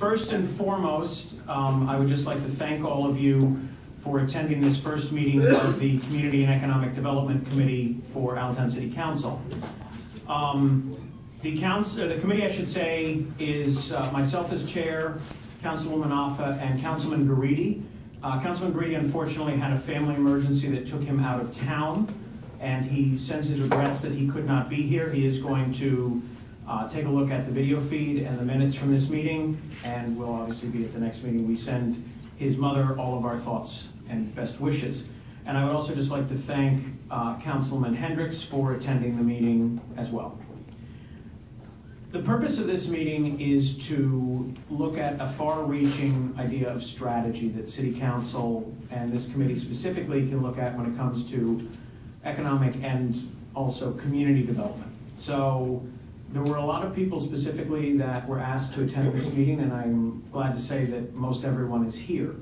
First and foremost, I would just like to thank all of you for attending this first meeting of the Community and Economic Development Committee for Allentown City Council. The committee, I should say, is myself as chair, Councilwoman Affa, and Councilman Garidi. Councilman Garidi unfortunately had a family emergency that took him out of town, and he sends his regrets that he could not be here. He is going to take a look at the video feed and the minutes from this meeting, and will obviously be at the next meeting. We send his mother all of our thoughts and best wishes. And I would also just like to thank Councilman Hendricks for attending the meeting as well. The purpose of this meeting is to look at a far-reaching idea of strategy that City Council and this committee specifically can look at when it comes to economic and also community development. So there were a lot of people specifically that were asked to attend this meeting, and I'm glad to say that most everyone is here.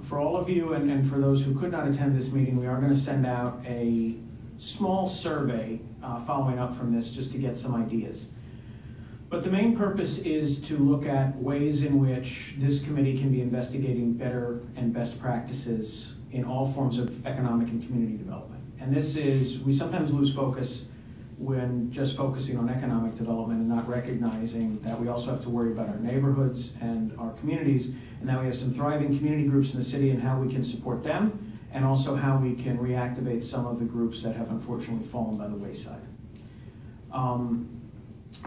For all of you and for those who could not attend this meeting, we are going to send out a small survey following up from this just to get some ideas. But the main purpose is to look at ways in which this committee can be investigating better and best practices in all forms of economic and community development. And this is, we sometimes lose focus when just focusing on economic development and not recognizing that we also have to worry about our neighborhoods and our communities, and that we have some thriving community groups in the city and how we can support them, and also how we can reactivate some of the groups that have unfortunately fallen by the wayside.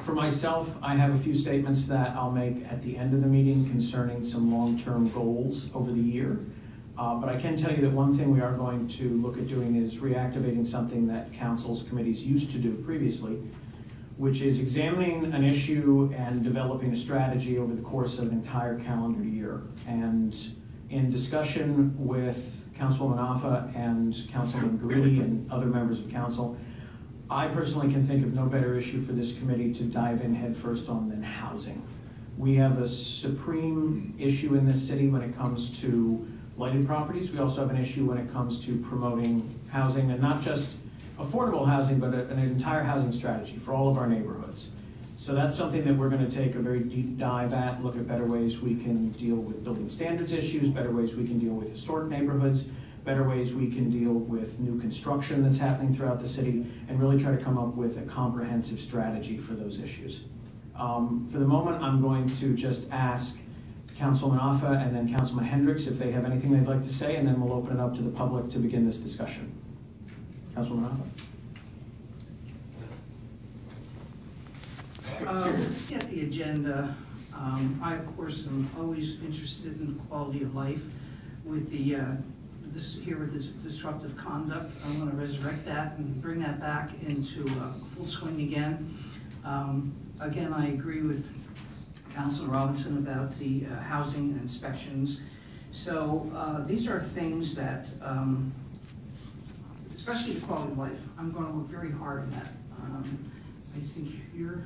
For myself, I have a few statements that I'll make at the end of the meeting concerning some long-term goals over the year. But I can tell you that one thing we are going to look at doing is reactivating something that council's committees used to do previously, which is examining an issue and developing a strategy over the course of an entire calendar year. And in discussion with Councilwoman Affa and Councilman Garidi and other members of council, I personally can think of no better issue for this committee to dive in headfirst on than housing. We have a supreme issue in this city when it comes to lighted properties. We also have an issue when it comes to promoting housing, and not just affordable housing, but an entire housing strategy for all of our neighborhoods. So that's something that we're going to take a very deep dive at, look at better ways we can deal with building standards issues, better ways we can deal with historic neighborhoods, better ways we can deal with new construction that's happening throughout the city, and really try to come up with a comprehensive strategy for those issues. For the moment, I'm going to just ask Councilwoman Affa and then Councilman Hendricks if they have anything they'd like to say, and then we'll open it up to the public to begin this discussion. Councilwoman Affa. Looking at the agenda, I of course am always interested in quality of life. With the with the disruptive conduct, I want to resurrect that and bring that back into full swing again. Again, I agree with Councilor Robinson about the housing and inspections. So these are things that, especially the quality of life, I'm going to work very hard on that. I think you're,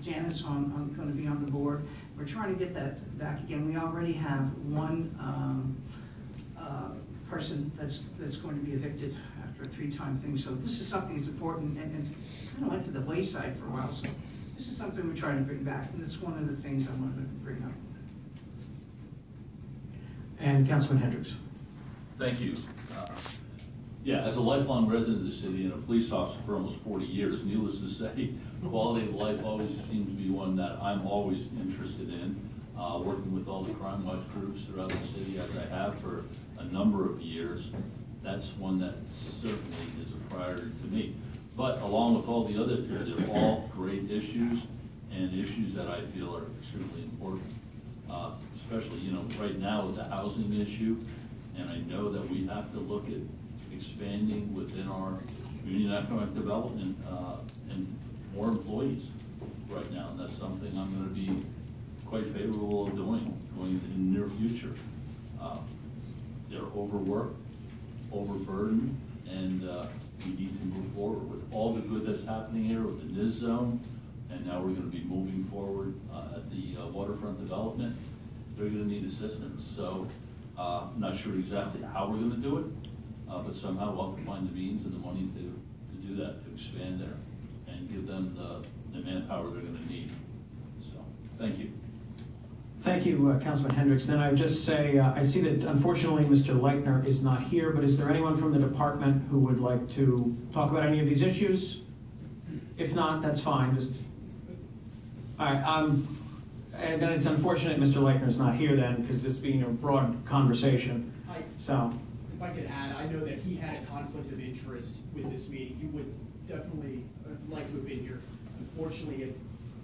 Janice, going to be on the board. We're trying to get that back again. We already have one person that's going to be evicted after a 3-time thing. So this is something that's important, and kind of went to the wayside for a while. So this is something we're trying to bring back, and it's one of the things I wanted to bring up. And Councilman Hendricks. Thank you. Yeah, as a lifelong resident of the city and a police officer for almost 40 years, needless to say, quality of life always seems to be one that I'm always interested in. Working with all the crime watch groups throughout the city, as I have for a number of years, that's one that certainly is a priority to me. But along with all the other three, they're all great issues and issues that I feel are extremely important. Especially, right now with the housing issue, and I know that we have to look at expanding within our community and economic development and more employees right now, and that's something I'm going to be quite favorable of doing going in the near future. They're overworked, overburdened, and we need to move forward with all the good that's happening here with the NIS zone, and now we're going to be moving forward at the waterfront development. They're going to need assistance, so I'm not sure exactly how we're going to do it, but somehow we'll have to find the means and the money to do that, to expand there and give them the manpower they're going to need. So, thank you. Thank you, Councilman Hendricks. Then I would just say, I see that unfortunately Mr. Leitner is not here, but is there anyone from the department who would like to talk about any of these issues? If not, that's fine. Just, all right. And then it's unfortunate Mr. Leitner is not here then, because this being a broad conversation. So, if I could add, I know that he had a conflict of interest with this meeting. He would definitely like to have been here. Unfortunately, if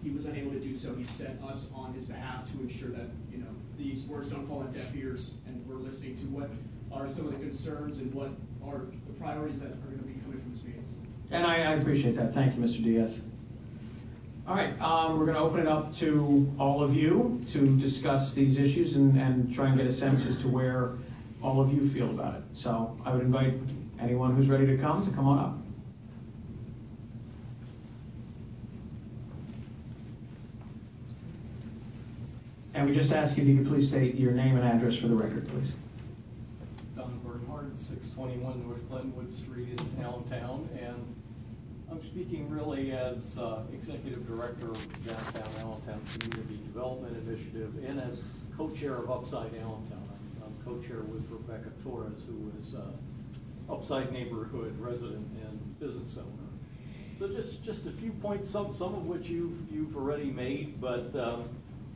he was unable to do so, he sent us on his behalf to ensure that, you know, these words don't fall on deaf ears, and we're listening to what are some of the concerns and what are the priorities that are going to be coming from this meeting. and I appreciate that. Thank you, Mr. Diaz. All right, we're going to open it up to all of you to discuss these issues and try and get a sense as to where all of you feel about it. So I would invite anyone who's ready to come on up. And we just ask if you could please state your name and address for the record, please. Don Bernhardt, 621 North Glenwood Street in Allentown, and I'm speaking really as Executive Director of Downtown Allentown Community Development Initiative and as co-chair of Upside Allentown. I'm co-chair with Rebecca Torres, who is Upside neighborhood resident and business owner. So just a few points, some of which you've already made, but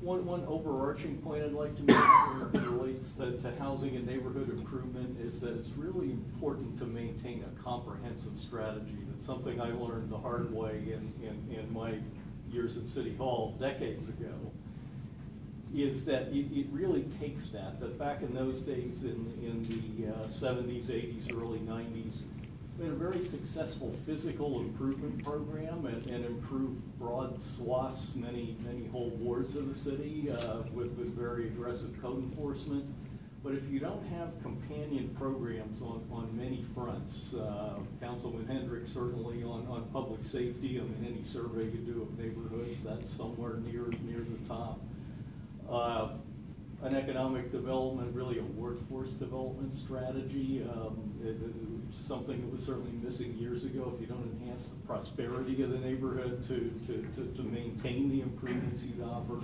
one overarching point I'd like to make relates to housing and neighborhood improvement is that it's really important to maintain a comprehensive strategy. That's something I learned the hard way in my years at City Hall decades ago, is that it really takes that back in those days in the 70s, 80s, early 90s, we had a very successful physical improvement program and improved broad swaths, many whole wards of the city with very aggressive code enforcement. But if you don't have companion programs on many fronts, Councilman Hendricks certainly on public safety, I mean, any survey you do of neighborhoods, that's somewhere near the top. An economic development, really a workforce development strategy, something that was certainly missing years ago. If you don't enhance the prosperity of the neighborhood to maintain the improvements you'd offer.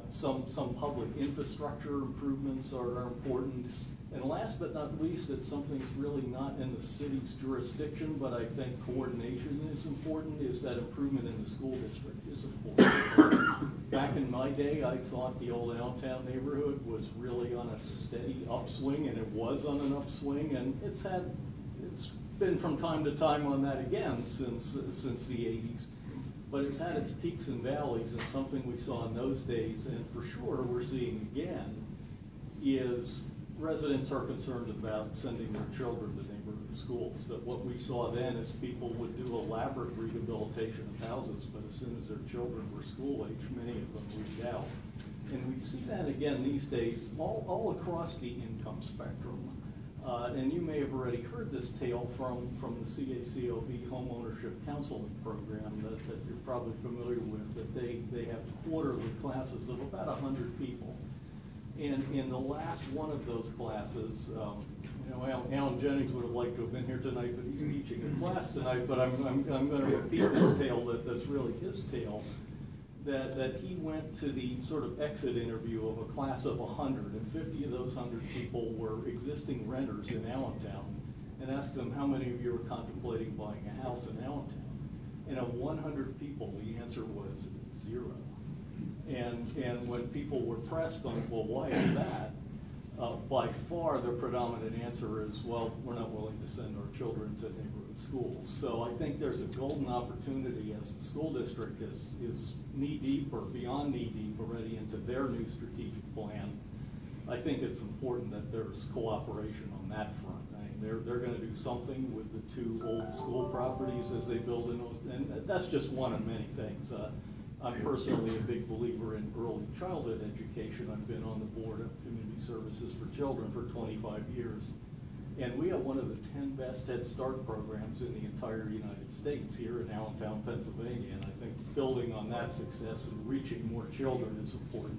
Some public infrastructure improvements are important. And last but not least, it's something that's really not in the city's jurisdiction, but I think coordination is important, is that improvement in the school district is important. Back in my day, I thought the old Allentown neighborhood was really on a steady upswing, and it was on an upswing, and it's been from time to time on that again since the 80s. But it's had its peaks and valleys, and something we saw in those days, and for sure we're seeing again, is residents are concerned about sending their children to neighborhood schools. That what we saw then is people would do elaborate rehabilitation of houses, but as soon as their children were school age, many of them moved out. And we see that again these days all across the income spectrum. And you may have already heard this tale from the CACOB homeownership counseling program that you're probably familiar with, that they have quarterly classes of about 100 people. And in the last one of those classes, you know, Alan Jennings would have liked to have been here tonight, but he's teaching a class tonight, but I'm going to repeat this tale that's really his tale, that he went to the sort of exit interview of a class of 100, and 50 of those 100 people were existing renters in Allentown, and asked them how many of you were contemplating buying a house in Allentown. And of 100 people, the answer was 0. And when people were pressed on, well, why is that? By far the predominant answer is, well, we're not willing to send our children to neighborhood schools. So I think there's a golden opportunity as the school district is knee-deep or beyond knee-deep already into their new strategic plan. I think it's important that there's cooperation on that front. I mean, they're going to do something with the 2 old school properties as they build in those, and that's just one of many things. I'm personally a big believer in early childhood education. I've been on the board of Community Services for Children for 25 years. And we have one of the 10 best Head Start programs in the entire United States here in Allentown, Pennsylvania. And I think building on that success and reaching more children is important.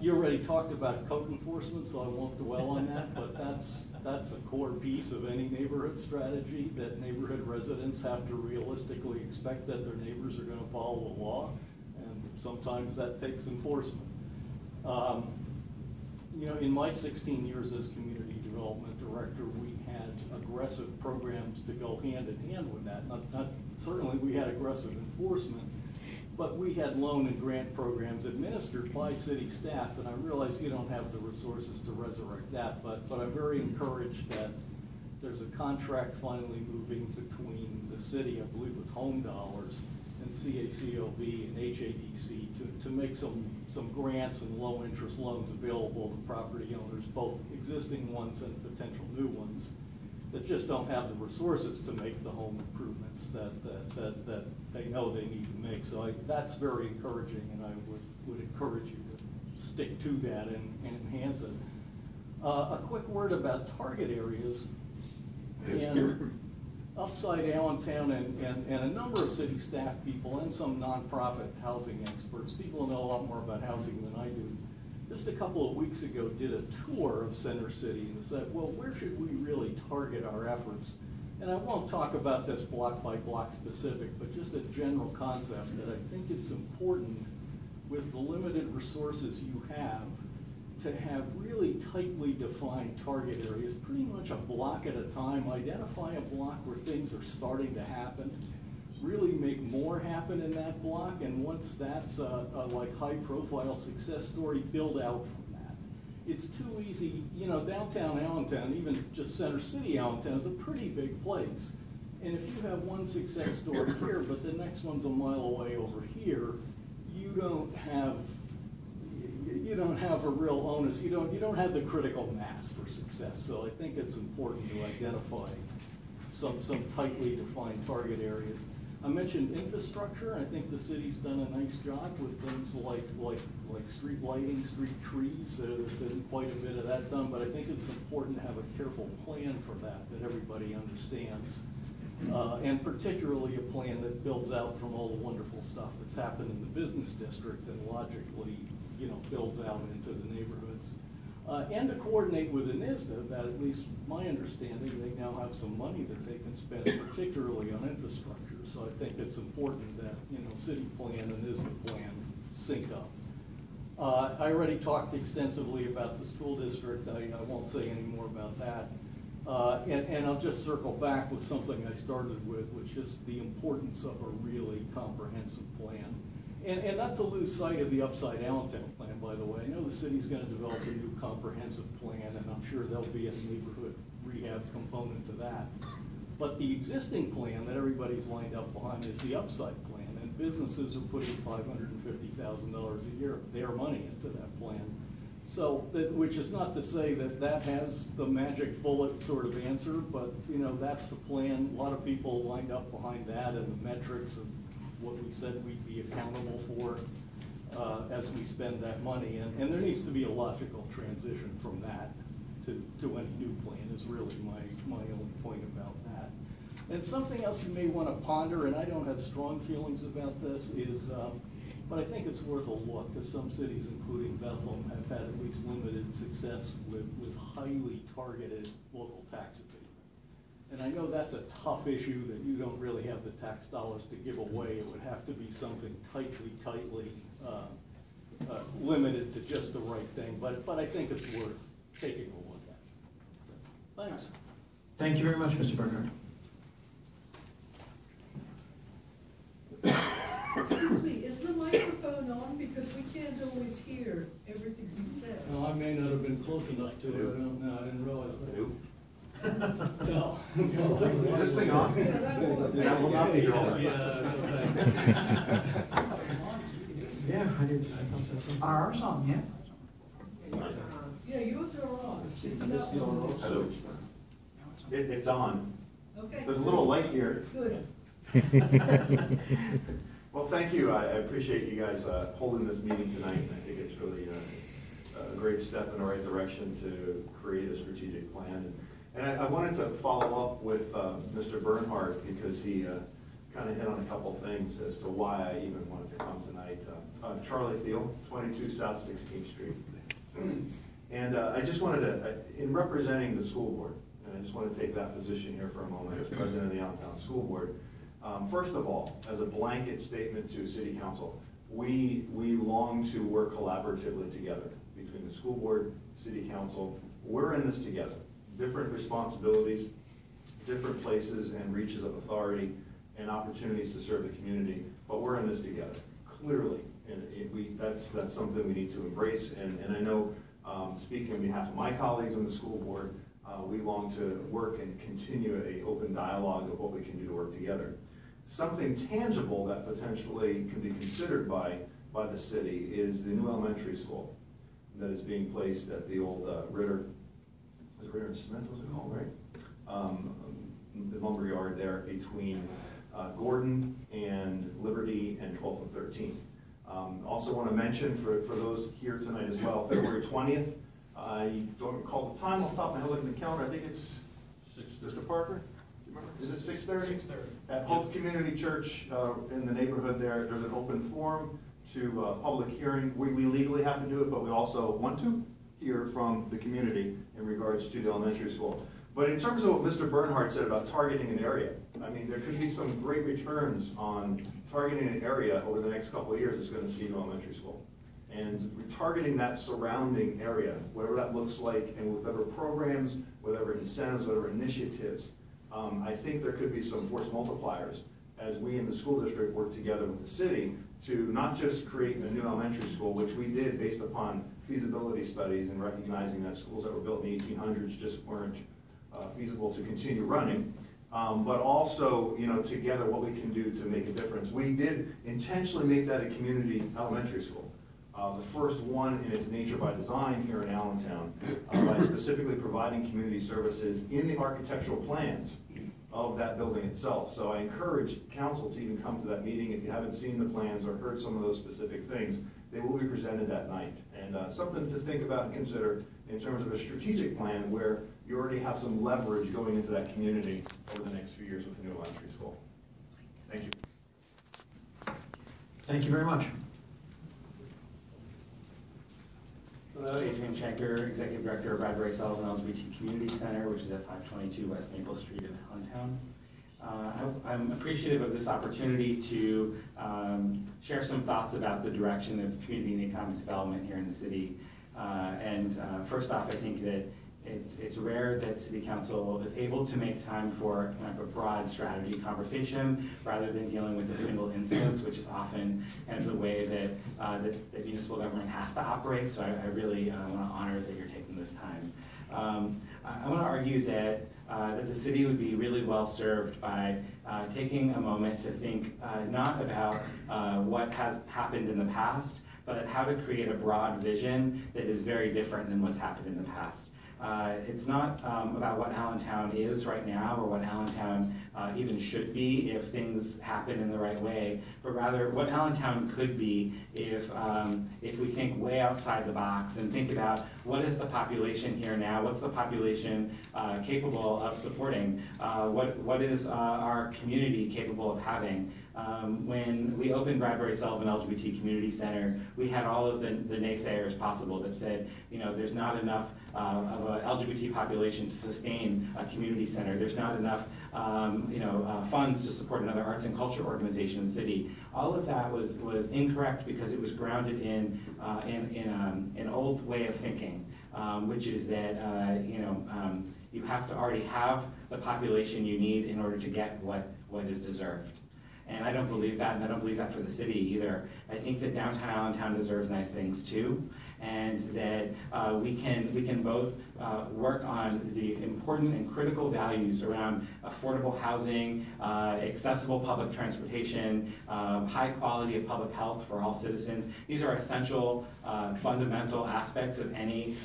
You already talked about code enforcement, so I won't dwell on that, but that's a core piece of any neighborhood strategy, that neighborhood residents have to realistically expect that their neighbors are going to follow the law, and sometimes that takes enforcement. You know, in my 16 years as community development director, we had aggressive programs to go hand in hand with that. Certainly we had aggressive enforcement, but we had loan and grant programs administered by city staff, and I realize you don't have the resources to resurrect that, but I'm very encouraged that there's a contract finally moving between the city, I believe with Home Dollars, and CACOB and HADC to make some grants and low interest loans available to property owners, both existing ones and potential new ones, that just don't have the resources to make the home improvements that they know they need to make. So that's very encouraging, and I would encourage you to stick to that and enhance it. A quick word about target areas. And Upside Allentown and a number of city staff people and some nonprofit housing experts, people who know a lot more about housing than I do, just a couple of weeks ago did a tour of Center City and said, well, where should we really target our efforts? And I won't talk about this block by block specific, but just a general concept that I think it's important with the limited resources you have to have really tightly defined target areas, pretty much a block at a time. Identify a block where things are starting to happen, really make more happen in that block, and once that's a like high profile success story, build out from that. It's too easy, you know, downtown Allentown, even just Center City Allentown is a pretty big place. And if you have one success story here, but the next one's a mile away over here, you don't have a real onus, you don't have the critical mass for success. So I think it's important to identify some tightly defined target areas. I mentioned infrastructure. I think the city's done a nice job with things like street lighting, street trees. There's been quite a bit of that done, but I think it's important to have a careful plan for that everybody understands. And particularly a plan that builds out from all the wonderful stuff that's happened in the business district and logically, you know, builds out into the neighborhoods. And to coordinate with the NISDA, that at least my understanding, they now have some money that they can spend, particularly on infrastructure. So I think it's important that, you know, city plan and NISDA plan sync up. I already talked extensively about the school district. I won't say any more about that. And I'll just circle back with something I started with, which is the importance of a really comprehensive plan. And not to lose sight of the Upside Allentown plan, by the way. I know the city's going to develop a new comprehensive plan, and I'm sure there'll be a neighborhood rehab component to that. But the existing plan that everybody's lined up behind is the Upside plan, and businesses are putting $550,000 a year of their money into that plan. So, which is not to say that that has the magic bullet sort of answer, but you know, that's the plan. A lot of people lined up behind that and the metrics of what we said we'd be accountable for as we spend that money. And there needs to be a logical transition from that to any new plan is really my only point about that. And something else you may want to ponder, and I don't have strong feelings about this, is but I think it's worth a look, because some cities, including Bethlehem, have had at least limited success with highly targeted local tax abatement. And I know that's a tough issue that you don't really have the tax dollars to give away. It would have to be something tightly limited to just the right thing. But I think it's worth taking a look at. So, thanks. Thank you very much, Mr. Bernhardt. Excuse me, is the microphone on? Because we can't always hear everything you said. Well, I may not have been close enough to it. I didn't realize that. No. Is this thing on? Yeah, that would. That will not be your Yeah, thanks. Yeah, I thought so. Are ours on, yeah? Yeah, yours are on. It's not on. Hello. It's on. Okay. There's a little light here. Good. Well, thank you. I appreciate you guys holding this meeting tonight. I think it's really a great step in the right direction to create a strategic plan. And I wanted to follow up with Mr. Bernhardt, because he kind of hit on a couple things as to why I even wanted to come tonight. Charlie Thiel, 22 South 16th Street. And I just wanted to, in representing the school board, and I just want to take that position here for a moment as president of the Allentown School Board. First of all, as a blanket statement to City Council, we long to work collaboratively together between the school board, city council. We're in this together. Different responsibilities, different places and reaches of authority and opportunities to serve the community, but we're in this together, clearly. And that's something we need to embrace. And I know, speaking on behalf of my colleagues on the school board, we long to work and continue an open dialogue of what we can do to work together. Something tangible that potentially can be considered by the city is the new elementary school that is being placed at the old Ritter, was it Ritter and Smith, was it called, right? The lumber yard there between Gordon and Liberty and 12th and 13th. Also want to mention for those here tonight as well, February 20th, I don't recall the time off the top of my head, looking at the calendar, I think it's 6:30. Mr. Parker? Do you remember? Is it 6:30? 6:30. At Hope Community Church in the neighborhood there's an open forum to public hearing. We legally have to do it, but we also want to hear from the community in regards to the elementary school. But in terms of what Mr. Bernhardt said about targeting an area, I mean, there could be some great returns on targeting an area over the next couple of years that's going to see an elementary school. And targeting that surrounding area, whatever that looks like, and whatever programs, whatever incentives, whatever initiatives, I think there could be some force multipliers as we in the school district work together with the city to not just create a new elementary school, which we did based upon feasibility studies and recognizing that schools that were built in the 1800s just weren't feasible to continue running, but also, you know, together what we can do to make a difference. We did intentionally make that a community elementary school. The first one in its nature by design here in Allentown, by specifically providing community services in the architectural plans of that building itself. So I encourage council to even come to that meeting. If you haven't seen the plans or heard some of those specific things, they will be presented that night. And something to think about and consider in terms of a strategic plan where you already have some leverage going into that community over the next few years with the new elementary school. Thank you. Thank you very much. Hello, Adrian Schenker, Executive Director of Bradbury Sullivan LGBT Community Center, which is at 522 West Maple Street in Allentown. I'm appreciative of this opportunity to share some thoughts about the direction of community and economic development here in the city. First off, I think that it's rare that City Council is able to make time for kind of a broad strategy conversation rather than dealing with a single instance, which is often kind of the way that that municipal government has to operate. So I really want to honor that you're taking this time. I want to argue that the city would be really well served by taking a moment to think not about what has happened in the past, but how to create a broad vision that is very different than what's happened in the past. It's not about what Allentown is right now or what Allentown even should be if things happen in the right way, but rather what Allentown could be if we think way outside the box and think about what is the population here now, what's the population capable of supporting, what is our community capable of having. When we opened Bradbury Sullivan LGBT Community Center, we had all of the naysayers possible that said, you know, there's not enough of an LGBT population to sustain a community center. There's not enough, funds to support another arts and culture organization in the city. All of that was incorrect because it was grounded in an old way of thinking, which is that you have to already have the population you need in order to get what is deserved. And I don't believe that, and I don't believe that for the city either. I think that downtown Allentown deserves nice things too, and that we can both work on the important and critical values around affordable housing, accessible public transportation, high quality of public health for all citizens. These are essential, fundamental aspects of any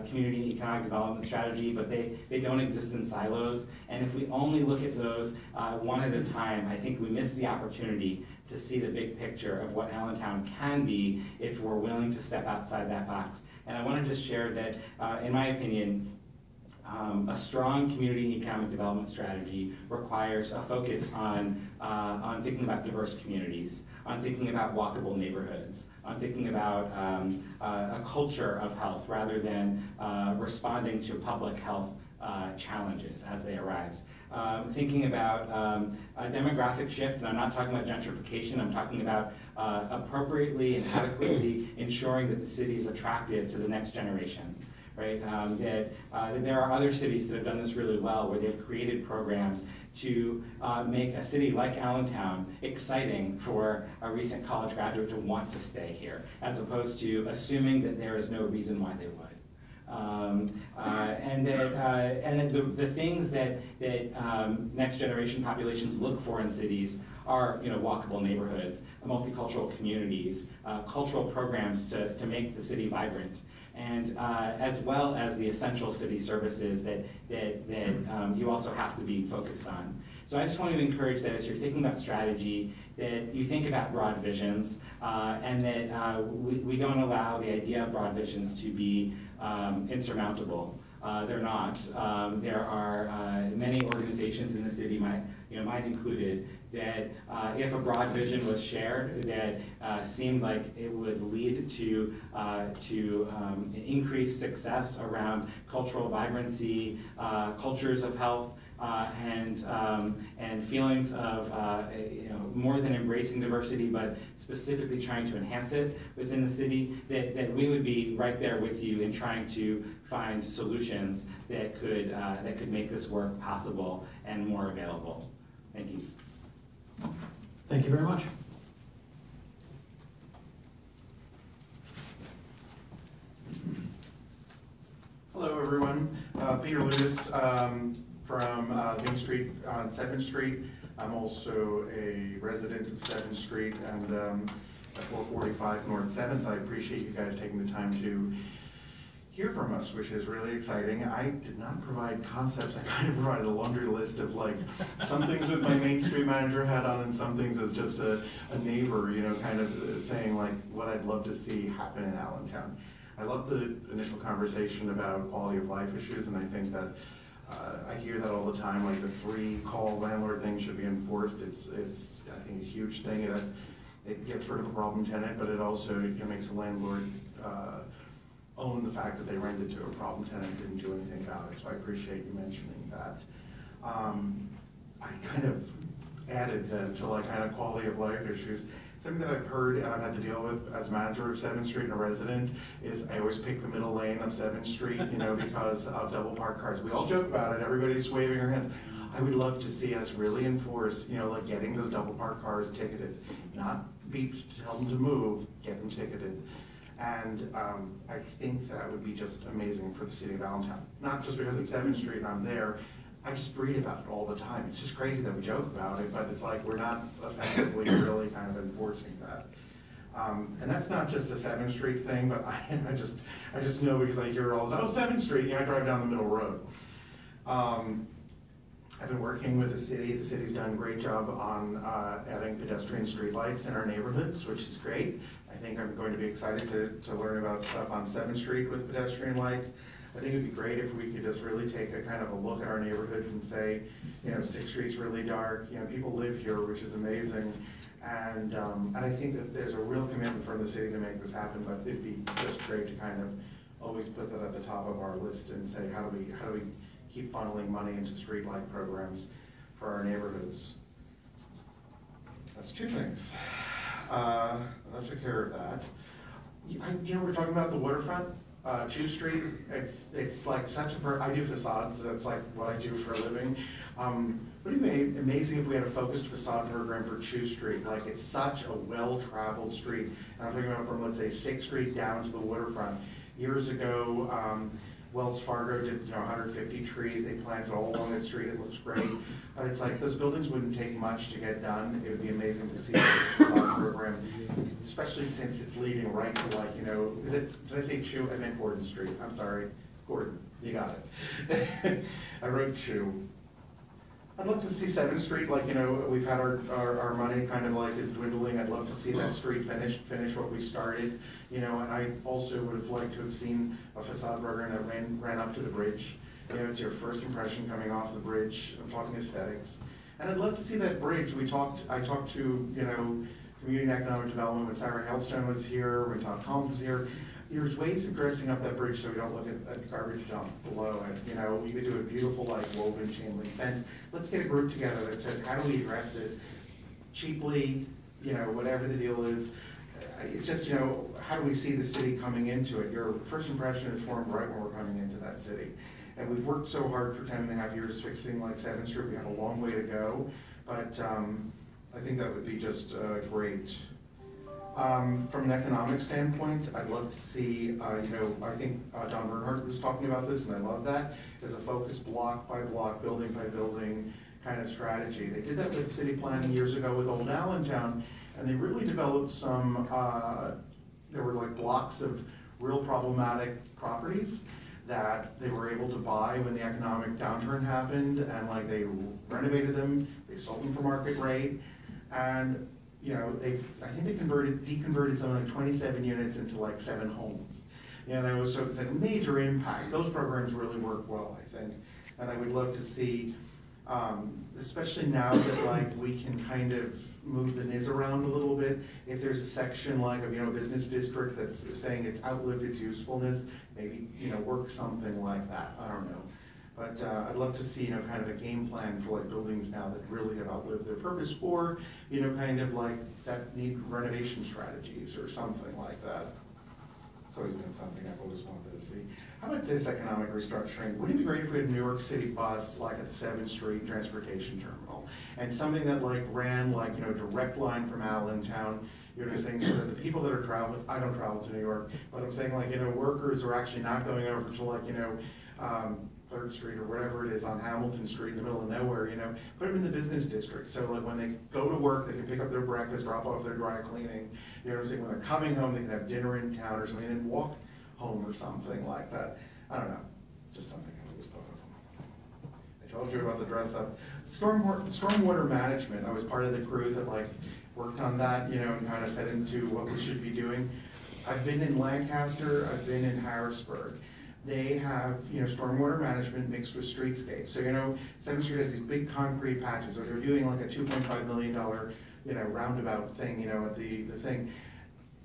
community and economic development strategy, but they don't exist in silos. And if we only look at those one at a time, I think we miss the opportunity to see the big picture of what Allentown can be if we're willing to step outside that box. And I want to just share that, in my opinion, a strong community and economic development strategy requires a focus on thinking about diverse communities, on thinking about walkable neighborhoods, on thinking about a culture of health rather than responding to public health challenges as they arise. Thinking about a demographic shift, and I'm not talking about gentrification, I'm talking about appropriately and adequately ensuring that the city is attractive to the next generation. Right? That there are other cities that have done this really well, where they've created programs to make a city like Allentown exciting for a recent college graduate to want to stay here, as opposed to assuming that there is no reason why they would. And that the things that next generation populations look for in cities are, walkable neighborhoods, multicultural communities, cultural programs to make the city vibrant, and as well as the essential city services that you also have to be focused on. So I just want to encourage that as you're thinking about strategy, that you think about broad visions, and that we don't allow the idea of broad visions to be insurmountable. They're not. There are many organizations in the city, mine included, that if a broad vision was shared, that seemed like it would lead to increased success around cultural vibrancy, cultures of health, and feelings of more than embracing diversity, but specifically trying to enhance it within the city, that we would be right there with you in trying to find solutions that could make this work possible and more available. Thank you. Thank you very much. Hello, everyone. Peter Lucas from Main Street on 7th Street. I'm also a resident of 7th Street and at 445 North 7th. I appreciate you guys taking the time to hear from us, which is really exciting. I did not provide concepts. I kind of provided a laundry list of like some things with my Main Street manager hat on and some things as just a neighbor, kind of saying like what I'd love to see happen in Allentown. I love the initial conversation about quality of life issues, and I think that I hear that all the time, like the 3-call landlord thing should be enforced. It's I think a huge thing. It gets rid of a problem tenant, but it also makes a landlord own the fact that they rented to a problem tenant and didn't do anything about it. So I appreciate you mentioning that. I kind of added then to like kind of quality of life issues. Something that I've heard and I've had to deal with as manager of 7th Street and a resident is I always pick the middle lane of 7th Street, because of double parked cars. We all joke about it, everybody's waving their hands. I would love to see us really enforce, like getting those double parked cars ticketed. Not beeps to tell them to move, get them ticketed. And I think that would be just amazing for the city of Allentown. Not just because it's 7th Street and I'm there, I just read about it all the time. It's just crazy that we joke about it, but it's like we're not effectively really kind of enforcing that. And that's not just a 7th Street thing, but I just know because I hear all this, 7th Street, I drive down the middle road. I've been working with the city. The city's done a great job on adding pedestrian streetlights in our neighborhoods, which is great. I think I'm going to be excited to learn about stuff on 7th Street with pedestrian lights. I think it'd be great if we could just really take a kind of a look at our neighborhoods and say, 6th Street's really dark, people live here, which is amazing. And I think that there's a real commitment from the city to make this happen, but it'd be just great to kind of always put that at the top of our list and say, how do we keep funneling money into streetlight programs for our neighborhoods? That's 2 things. I took care of that. We're talking about the waterfront. 2 Street, it's like such I do facades, that's like what I do for a living. Would it be amazing if we had a focused facade program for 2 Street? Like it's such a well-traveled street. And I'm talking about from, let's say, 6th Street down to the waterfront. Years ago, Wells Fargo did 150 trees, they planted all along the street, it looks great. But it's like those buildings wouldn't take much to get done. It would be amazing to see this facade program, especially since it's leading right to like, did I say Chew? I meant Gordon Street, I'm sorry. Gordon, you got it. I wrote Chew. I'd love to see 7th Street, like, we've had our money kind of like is dwindling. I'd love to see that street finish what we started, and I also would have liked to have seen a facade program that ran up to the bridge. It's your first impression coming off the bridge. I'm talking aesthetics. And I'd love to see that bridge. I talked to, community and economic development when Sarah Hailstone was here, when Todd Collins was here. There's ways of dressing up that bridge so we don't look at a garbage dump below it. You know, we could do a beautiful like woven chain link fence. Let's get a group together that says, how do we address this cheaply, you know, whatever the deal is. It's just, you know, how do we see the city coming into it? Your first impression is formed right when we're coming into that city. And we've worked so hard for 10.5 years fixing like 7th Street. We have a long way to go, but I think that would be just great. From an economic standpoint, I'd love to see, you know, I think Don Bernhardt was talking about this, and I love that, as a focused block by block, building by building kind of strategy. They did that with city planning years ago with Old Allentown, and they really developed some, there were like blocks of real problematic properties that they were able to buy when the economic downturn happened, and like they renovated them, they sold them for market rate, and you know, I think they deconverted some of the 27 units into like 7 homes. You know, so it's like a major impact. Those programs really work well, I think. And I would love to see, especially now that like we can kind of move the NIS around a little bit, if there's a section like of, you know, business district that's saying it's outlived its usefulness, maybe, you know, work something like that, I don't know. But I'd love to see, you know, kind of a game plan for like buildings now that really have outlived their purpose, or, you know, kind of like that need renovation strategies or something like that. It's always been something I've always wanted to see. How about this economic restructuring? Wouldn't it be great if we had a New York City bus like at the 7th Street transportation terminal, and something that like ran like, you know, direct line from Allentown, you know, saying so that the people that are traveling, I don't travel to New York, but I'm saying like, you know, workers are actually not going over to like, you know, 3rd Street or whatever it is on Hamilton Street in the middle of nowhere, you know, put them in the business district. So like when they go to work, they can pick up their breakfast, drop off their dry cleaning, you know what I'm saying? When they're coming home, they can have dinner in town or something, and then walk home or something like that. I don't know, just something I always thought of. I told you about the dress up. Stormwater management, I was part of the crew that like worked on that, you know, and kind of fed into what we should be doing. I've been in Lancaster, I've been in Harrisburg. They have, you know, stormwater management mixed with streetscape. So, you know, 7th Street has these big concrete patches, or they're doing like a $2.5 million, you know, roundabout thing, you know, at the thing.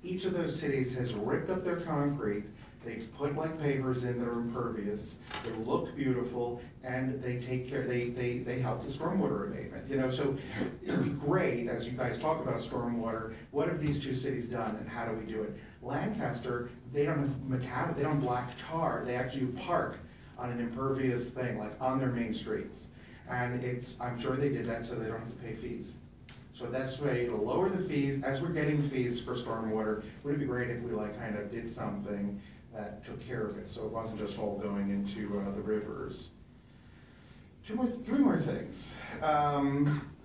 Each of those cities has ripped up their concrete. They've put like pavers in that are impervious. They look beautiful, and they take care. They help the stormwater abatement. You know, so it'd be great as you guys talk about stormwater. What have these two cities done, and how do we do it? Lancaster, they don't have macadam, they don't black tar. They actually park on an impervious thing, like on their main streets. And I'm sure they did that so they don't have to pay fees. So that's way to lower the fees. As we're getting fees for stormwater, wouldn't it be great if we like kind of did something that took care of it, so it wasn't just all going into the rivers. 3 more things. I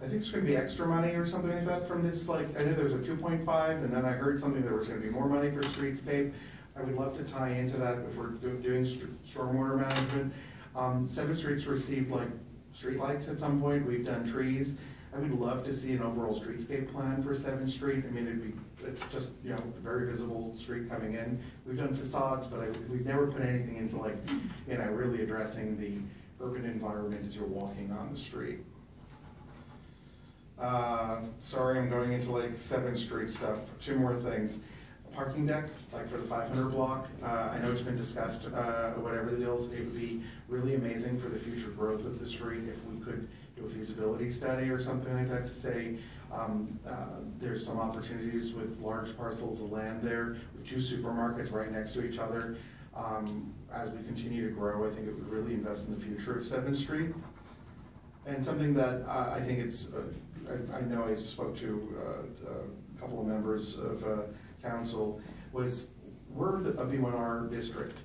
think there's going to be extra money or something like that from this. Like, I know there was a 2.5, and then I heard something there was going to be more money for streetscape. I would love to tie into that if we're doing stormwater management. 7th Street's received like streetlights at some point. We've done trees. I would love to see an overall streetscape plan for 7th Street. I mean, it's just, you know, a very visible street coming in. We've done facades, but we've never put anything into like, you know, really addressing the urban environment as you're walking on the street. Sorry, I'm going into like 7th Street stuff. 2 more things. A parking deck, like for the 500 block. I know it's been discussed, whatever the deal is. It would be really amazing for the future growth of the street if we could do a feasibility study or something like that to say there's some opportunities with large parcels of land there, with 2 supermarkets right next to each other. As we continue to grow, I think it would really invest in the future of 7th Street. And something that I think it's, I know I spoke to a couple of members of council, was we're a B1R district.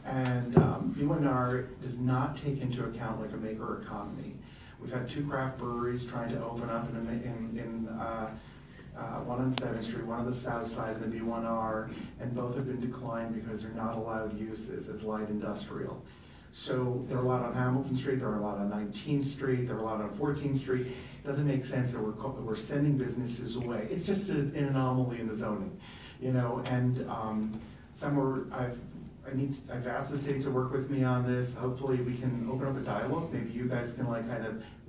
And B1R does not take into account like a maker economy. We've had 2 craft breweries trying to open up one on 7th Street, one on the south side of the B1R, and both have been declined because they're not allowed uses as light industrial. So they're allowed on Hamilton Street, they're allowed on 19th Street, they're allowed on 14th Street. It doesn't make sense that we're sending businesses away. It's just an anomaly in the zoning, you know. And I've asked the city to work with me on this. Hopefully we can open up a dialogue. Maybe you guys can like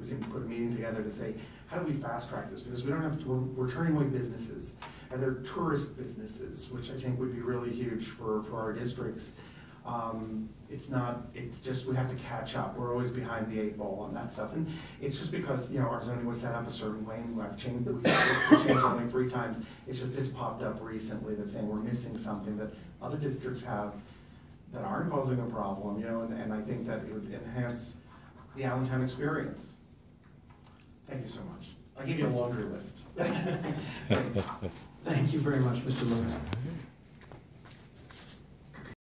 we can put a meeting together to say, how do we fast track this? Because we don't have to, we're turning away businesses, and they're tourist businesses, which I think would be really huge for our districts. It's just, we have to catch up. We're always behind the 8 ball on that stuff. And it's just because, you know, our zoning was set up a certain way, and we've changed zoning 3 times. It's just this popped up recently that's saying we're missing something that other districts have that aren't causing a problem, you know, and I think that it would enhance the Allentown experience. Thank you so much. I'll give you a laundry list. Thanks. Thank you very much, Mr. Lewis.